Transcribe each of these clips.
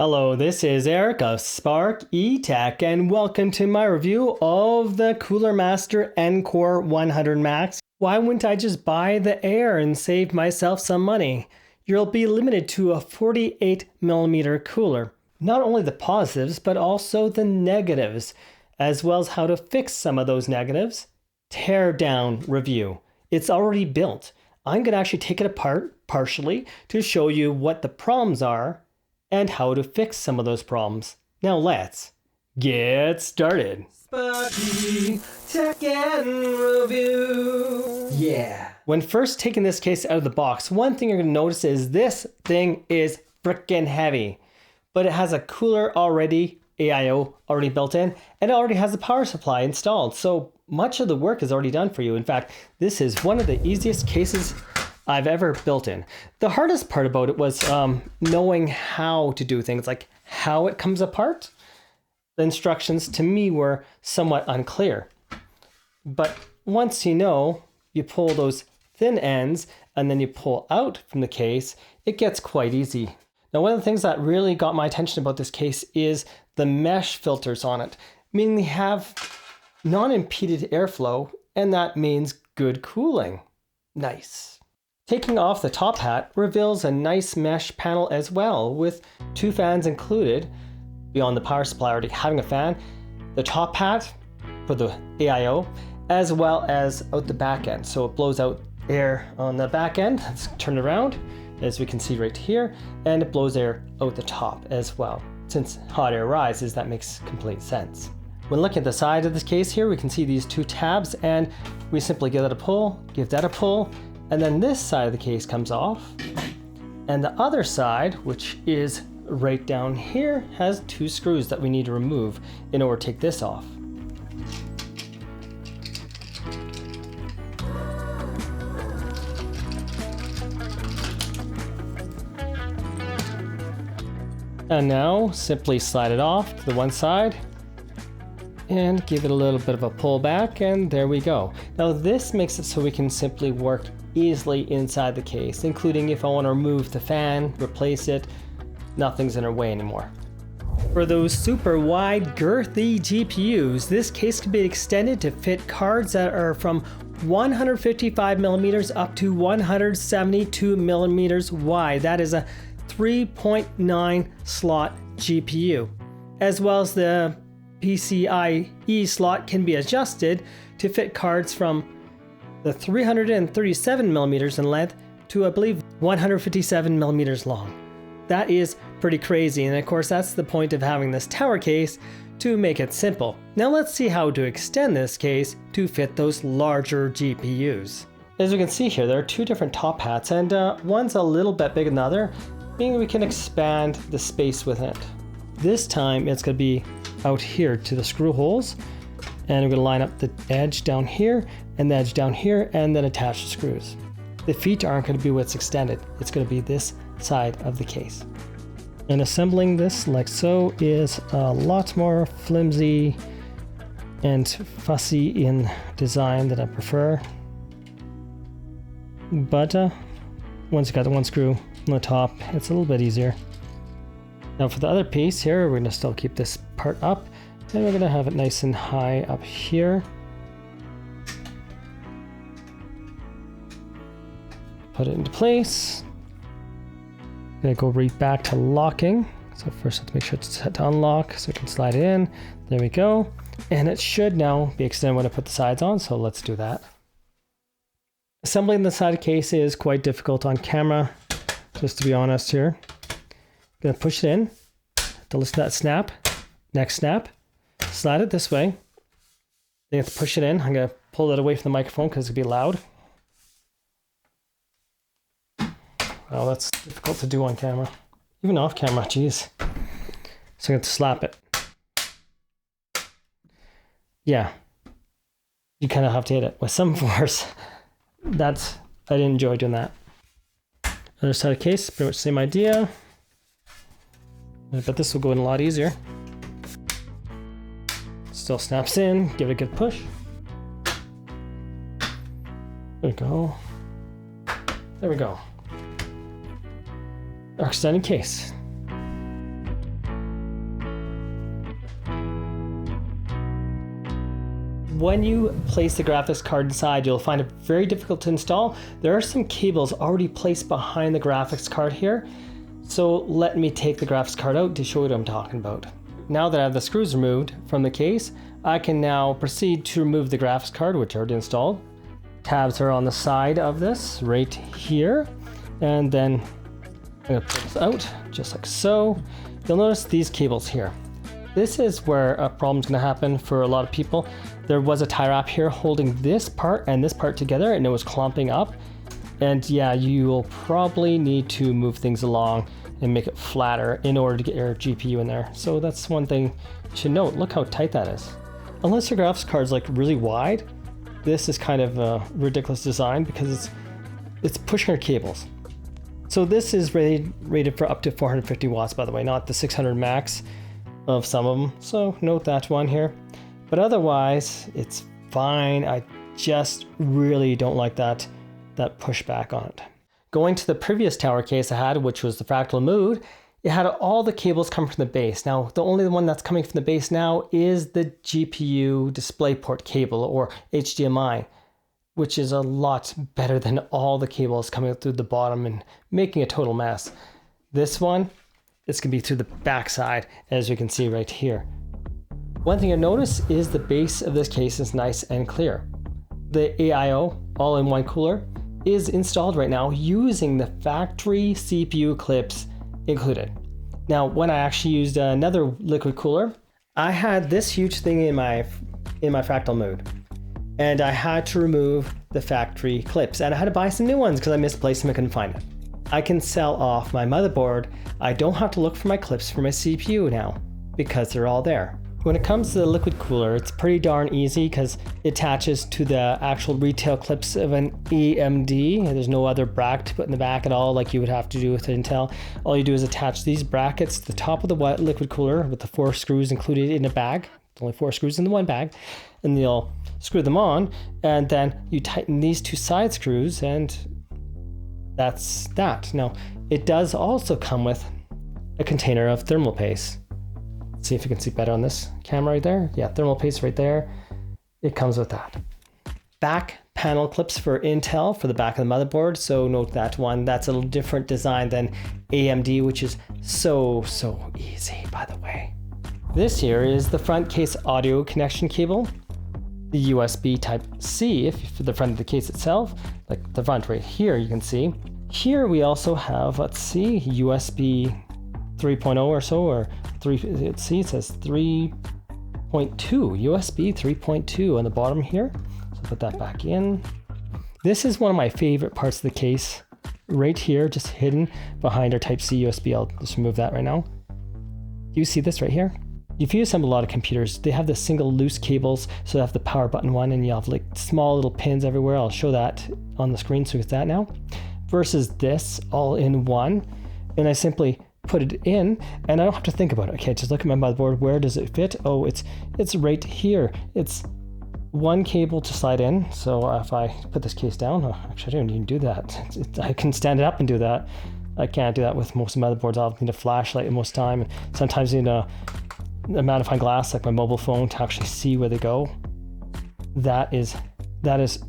Hello, this is Eric of Spark eTech, and welcome to my review of the Cooler Master Ncore 100 Max. Why wouldn't I just buy the Air and save myself some money? You'll be limited to a 48mm cooler. Not only the positives, but also the negatives, as well as how to fix some of those negatives. Tear down review. It's already built. I'm going to actually take it apart partially to show you what the problems are and how to fix some of those problems. Now let's get started. Sparky Tech and Review. Yeah. When first taking this case out of the box, one thing you're going to notice is this thing is freaking heavy. But it has a cooler AIO already built in, and it already has a power supply installed. So much of the work is already done for you. In fact, this is one of the easiest cases I've ever built in. The hardest part about it was knowing how to do things, like how it comes apart. The instructions to me were somewhat unclear. But once you know, you pull those thin ends and then you pull out from the case, it gets quite easy. Now, one of the things that really got my attention about this case is the mesh filters on it, meaning they have non-impeded airflow, and that means good cooling. Nice. Taking off the top hat reveals a nice mesh panel as well, with two fans included. Beyond the power supply already having a fan, the top hat for the AIO, as well as out the back end. So it blows out air on the back end. Let's turn it around, as we can see right here, and it blows air out the top as well. Since hot air rises, that makes complete sense. When looking at the side of this case here, we can see these two tabs, and we simply give that a pull, give that a pull, and then this side of the case comes off. And the other side, which is right down here, has two screws that we need to remove in order to take this off. And now simply slide it off to the one side and give it a little bit of a pull back, and there we go. Now this makes it so we can simply work easily inside the case, including if I want to remove the fan, replace it, nothing's in our way anymore. For those super wide girthy GPUs, this case can be extended to fit cards that are from 155mm up to 172mm wide. That is a 3.9 slot GPU, as well as the PCIe slot can be adjusted to fit cards from the 337mm in length to, I believe, 157mm long. That is pretty crazy, and of course that's the point of having this tower case, to make it simple. Now let's see how to extend this case to fit those larger GPUs. As you can see here, there are two different top hats, and one's a little bit bigger than the other, meaning we can expand the space with it. This time it's going to be out here to the screw holes, and we're going to line up the edge down here and the edge down here, and then attach the screws. The feet aren't going to be what's extended. It's going to be this side of the case. And assembling this like so is a lot more flimsy and fussy in design than I prefer. But once you got the one screw on the top, it's a little bit easier. Now for the other piece here, we're going to still keep this part up, and we're going to have it nice and high up here. Put it into place. I'm going to go right back to locking. So first let's make sure it's set to unlock so we can slide it in. There we go. And it should now be extended when I put the sides on, so let's do that. Assembling the side case is quite difficult on camera, just to be honest here. Gonna push it in, to listen to that snap, next snap, slide it this way. Then you have to push it in. I'm gonna pull it away from the microphone because it's gonna be loud. Oh, that's difficult to do on camera. Even off camera, geez. So I'm gonna slap it. Yeah, you kind of have to hit it with some force. I didn't enjoy doing that. Other side of the case, pretty much the same idea. But this will go in a lot easier. Still snaps in, give it a good push. There we go. There we go. Our extended case. when you place the graphics card inside, you'll find it very difficult to install. There are some cables already placed behind the graphics card here. So let me take the graphics card out to show you what I'm talking about. Now that I have the screws removed from the case, I can now proceed to remove the graphics card, which I already installed. Tabs are on the side of this, right here. And then I'm gonna pull this out, just like so. You'll notice these cables here. This is where a problem's gonna happen for a lot of people. There was a tie wrap here holding this part and this part together, and it was clumping up. And yeah, you will probably need to move things along and make it flatter in order to get your GPU in there. So that's one thing you should note. Look how tight that is. Unless your graphics card's like really wide, this is kind of a ridiculous design because it's pushing your cables. So this is rated for up to 450 watts, by the way, not the 600 max of some of them. So note that one here. But otherwise, it's fine. I just really don't like that pushback on it. Going to the previous tower case I had, which was the Fractal Mood, it had all the cables coming from the base. Now, the only one that's coming from the base now is the GPU DisplayPort cable, or HDMI, which is a lot better than all the cables coming out through the bottom and making a total mess. This one, it's gonna be through the backside, as you can see right here. One thing I notice is the base of this case is nice and clear. The AIO, all-in-one cooler, is installed right now using the factory CPU clips included. Now, when I actually used another liquid cooler, I had this huge thing in my Fractal Mood, and I had to remove the factory clips, and I had to buy some new ones because I misplaced them and couldn't find it. I can sell off my motherboard. I don't have to look for my clips for my CPU now because they're all there. When it comes to the liquid cooler, it's pretty darn easy because it attaches to the actual retail clips of an AMD. And there's no other bracket to put in the back at all like you would have to do with Intel. All you do is attach these brackets to the top of the liquid cooler with the 4 screws included in a bag. Only 4 screws in the one bag. And you'll screw them on, and then you tighten these 2 side screws, and that's that. Now, it does also come with a container of thermal paste. See if you can see better on this camera right there. Yeah, thermal paste right there. It comes with that. Back panel clips for Intel for the back of the motherboard. So note that one. That's a little different design than AMD, which is so easy, by the way. This here is the front case audio connection cable. The USB Type-C for the front of the case itself, like the front right here, you can see. Here we also have, let's see, USB 3.0 or so, or 3, let's see, it says 3.2, USB 3.2 on the bottom here. So put that back in. This is one of my favorite parts of the case, right here, just hidden behind our Type-C USB. I'll just remove that right now. Do you see this right here? If you assemble a lot of computers, they have the single loose cables, so they have the power button one, and you have like small little pins everywhere. I'll show that on the screen, so it's that now. Versus this all in one, and I simply put it in, and I don't have to think about it. Okay, just look at my motherboard. Where does it fit? Oh, it's right here. It's one cable to slide in. So if I put this case down, oh, actually I don't even do that. I can stand it up and do that. I can't do that with most motherboards. I'll need a flashlight most time, and sometimes you need a magnifying glass like my mobile phone to actually see where they go. That is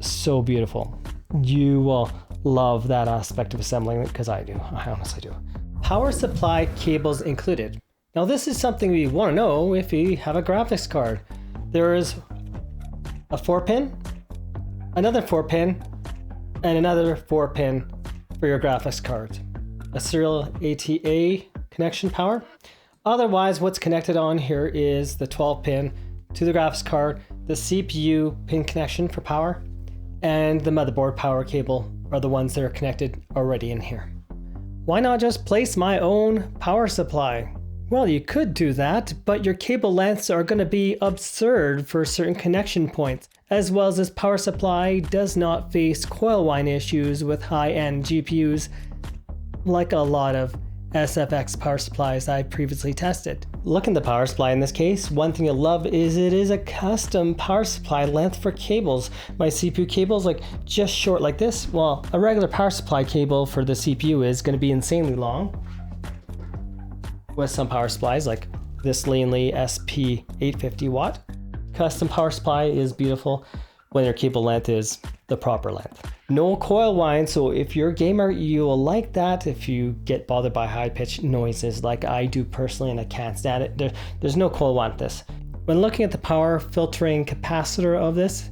so beautiful. You will love that aspect of assembling it, because I do. I honestly do. Power supply cables included. Now this is something we want to know if you have a graphics card. There is a 4-pin, another 4-pin, and another 4-pin for your graphics card. A serial ATA connection power. Otherwise, what's connected on here is the 12-pin to the graphics card, the CPU pin connection for power, and the motherboard power cable are the ones that are connected already in here. Why not just place my own power supply? Well, you could do that, but your cable lengths are going to be absurd for certain connection points, as well as this power supply does not face coil whine issues with high-end GPUs like a lot of SFX power supplies I previously tested. Look at the power supply in this case. One thing I love is it is a custom power supply length for cables. My CPU cable is like just short like this. Well, a regular power supply cable for the CPU is going to be insanely long. With some power supplies like this Lanely SP 850 watt. custom power supply is beautiful when your cable length is the proper length. No coil whine, so if you're a gamer, you will like that. If you get bothered by high-pitched noises like I do personally and I can't stand it, there's no coil whine with this. When looking at the power filtering capacitor of this,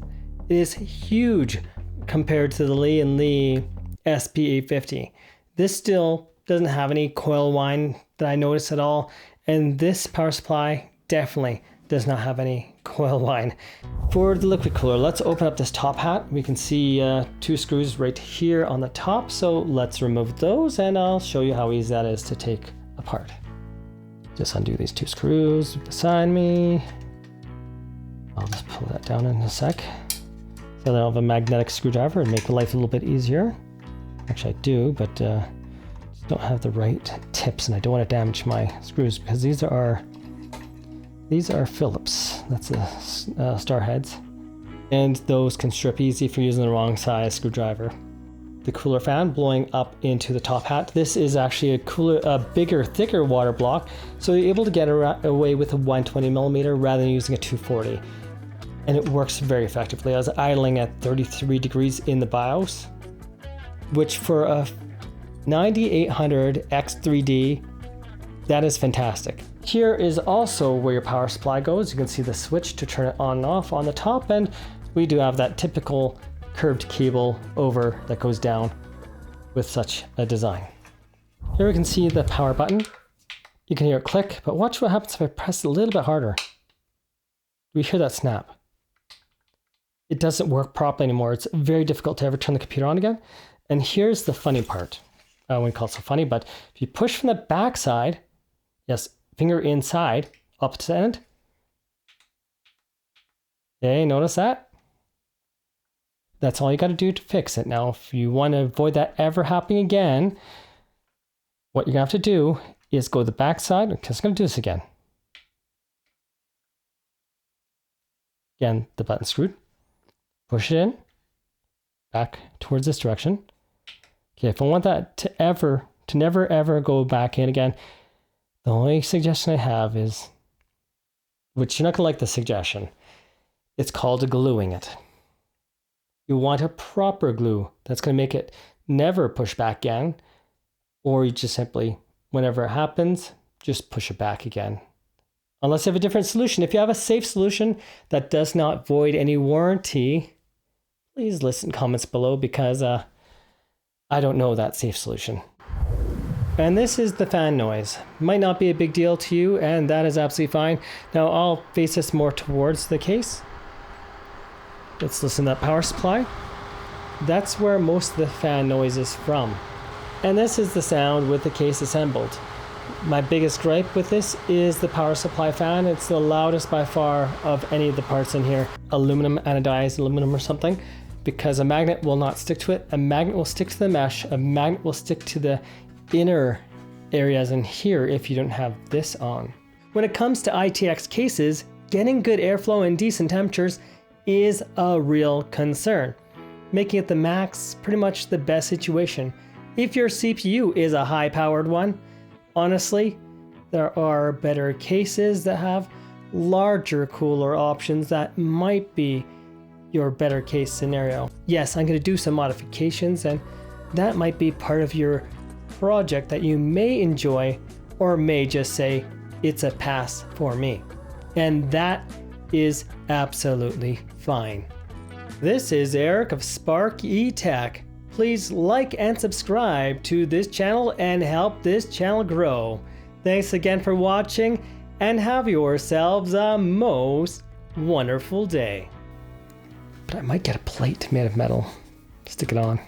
it is huge compared to the Lee & Lee SP850. This still doesn't have any coil whine that I notice at all, and this power supply definitely does not have any coil whine. For the liquid cooler, let's open up this top hat. We can see 2 screws right here on the top, so let's remove those and I'll show you how easy that is to take apart. Just undo these 2 screws beside me. I'll just pull that down in a sec. So I'll have a magnetic screwdriver and make life a little bit easier. Actually I do, but just don't have the right tips and I don't want to damage my screws because these are Phillips. That's the star heads. And those can strip easy if you're using the wrong size screwdriver. The cooler fan blowing up into the top hat. This is actually a bigger, thicker water block, so you're able to get away with a 120mm rather than using a 240. And it works very effectively. I was idling at 33 degrees in the BIOS, which for a 9800 X3D, that is fantastic. Here is also where your power supply goes. You can see the switch to turn it on and off on the top, and we do have that typical curved cable over that goes down with such a design. Here we can see the power button. You can hear it click, but watch what happens if I press it a little bit harder. We hear that snap. It doesn't work properly anymore. It's very difficult to ever turn the computer on again. And here's the funny part. I wouldn't call it so funny, but if you push from the back side, yes, finger inside, opposite end. Okay, notice that? That's all you got to do to fix it. Now, if you want to avoid that ever happening again, what you're going to have to do is go to the back side. Okay, I'm going to do this again. Again, the button screwed. Push it in, back towards this direction. Okay, if I want that to never ever go back in again, the only suggestion I have is, which you're not gonna like the suggestion, it's called gluing it. You want a proper glue that's gonna make it never push back again, or you just simply, whenever it happens, just push it back again. Unless you have a different solution. If you have a safe solution that does not void any warranty, please list in comments below because I don't know that safe solution. And this is the fan noise. Might not be a big deal to you, and that is absolutely fine. Now I'll face this more towards the case. Let's listen to that power supply. That's where most of the fan noise is from. And this is the sound with the case assembled. My biggest gripe with this is the power supply fan. It's the loudest by far of any of the parts in here. Aluminum, anodized aluminum or something, because a magnet will not stick to it. A magnet will stick to the mesh. A magnet will stick to the inner areas in here if you don't have this on. When it comes to ITX cases, getting good airflow and decent temperatures is a real concern, making it the max pretty much the best situation. If your CPU is a high-powered one, honestly, there are better cases that have larger cooler options that might be your better case scenario. Yes, I'm going to do some modifications, and that might be part of your project that you may enjoy or may just say it's a pass for me. And that is absolutely fine. This is Eric of Spark Tech. Please like and subscribe to this channel and help this channel grow. Thanks again for watching and have yourselves a most wonderful day. But I might get a plate made of metal. Stick it on.